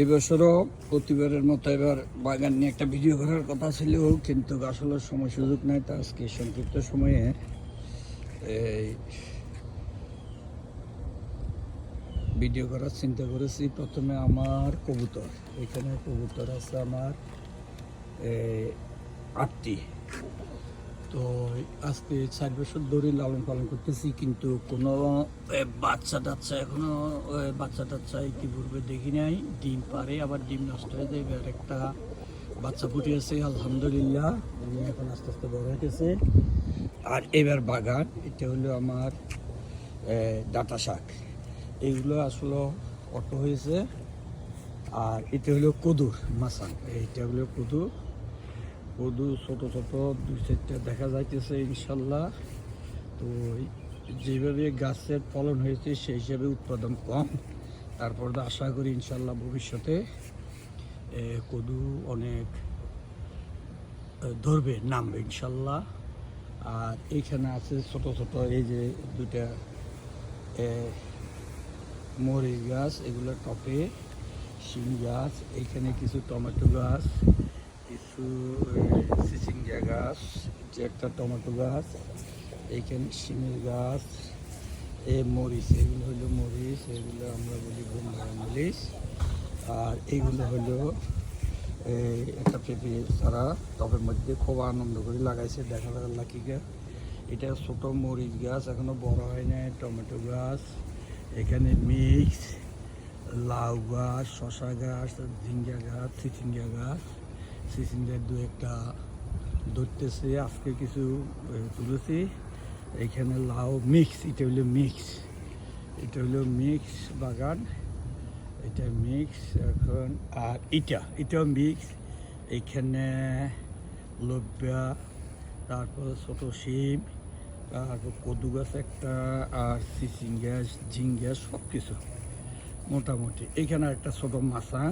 এবছরও প্রতিবারের মতো এবার বাগান নিয়ে একটা ভিডিও করার কথা ছিল, কিন্তু আসলে সময় সুযোগ নাই। তা আজকে সংক্ষিপ্ত সময়ে এই ভিডিও করার চিন্তা করেছি। প্রথমে আমার কবুতর, এখানে কবুতর আছে আমার 8টি। তো আজকে 4 বছর ধরে লালন পালন করতেছি, কিন্তু কোনো বাচ্চা টাচ্চা এখনো বাচ্চা টাচ্চা ইতিপূর্বে দেখি নাই। ডিম পারে, আবার ডিম নষ্ট হয়ে যায়। এবার একটা বাচ্চা ফুটিয়েছে, আলহামদুলিল্লাহ। উনি এখন আস্তে আস্তে বড় হইতেছে। আর এবার বাগান, এটা হলো আমার ডাঁটা শাক। এইগুলো আসলে অটো হয়েছে। আর এটা হলো কদুর মাসান, এইটা হলো কদুর। কদু ছোট ছোট 2-4টা দেখা যাইতেছে ইনশাল্লাহ। তো যেভাবে গাছের ফলন হয়েছে সেই হিসাবে উৎপাদন কম। তারপর তো আশা করি ইনশাল্লাহ ভবিষ্যতে কদু অনেক ধরবে, নামবে ইনশাল্লাহ। আর এইখানে আছে ছোট ছোট এই যে 2টা মরিচ গাছ, এগুলো টপে। শিম গাছ, এইখানে কিছু টমেটো গাছ, কিছু চিচিঙ্গা গাছ, যে একটা টমেটো গাছ, এইখানে শিমের গাছ, মরিচ, এগুলো হলো মরিচ, এগুলো আমরা বলি বোম্বাই মরিচ। আর এইগুলো হলো একটা পেঁপে চারা টবের মধ্যে খুব আনন্দ করে লাগাইছে, দেখা যাক কি গাছ। এটা ছোট মরিচ গাছ, এখনো বড় হয় নাই। টমেটো গাছ, এখানে মিক্স লাউ গাছ, শশা গাছ, ঝিঙ্গা গাছ, চিচিঙ্গা গাছ। চিচিঙ্গার 2-1টা ধরতেছে, আজকে কিছু তুলেছি। এইখানে লাউ মিক্স, এটা হলো মিক্স, এটা হলো মিক্স বাগান, এটা মিক্স এখন। আর এটাও মিক্স। এইখানে লোবিয়া, তারপর ছোট শিম, তারপর কদু গাছ একটা, আর চিচিঙ্গা, ঝিঙ্গা, সব কিছু মোটামুটি। এইখানে একটা ছোট মাছাং,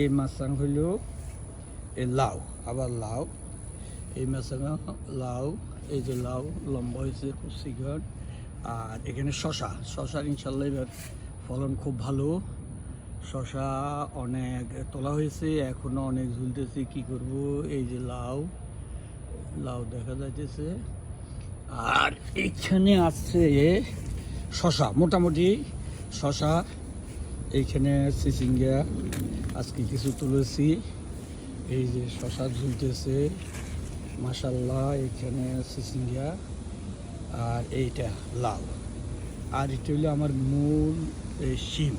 এই মাছাং হইল এই লাউ, আবার লাউ, এই মাছাং লাউ, এই যে লাউ লম্বা হয়েছে কুচিঘর। আর এখানে শশার ইনশাল্লাহ এবার ফলন খুব ভালো। শশা অনেক তোলা হয়েছে, এখনো অনেক ঝুলতেছে, কি করব। এই যে লাউ দেখা যাইতেছে। আর এইখানে আছে শশা, মোটামুটি শশা। এইখানে চিচিঙ্গা আজকে কিছু তুলেছি, এই যে শশা ঝুলতেছে মাশাল্লাহ। এখানে চিচিঙ্গা, আর এইটা লাউ। আর এটা হলো আমার মূল শিম।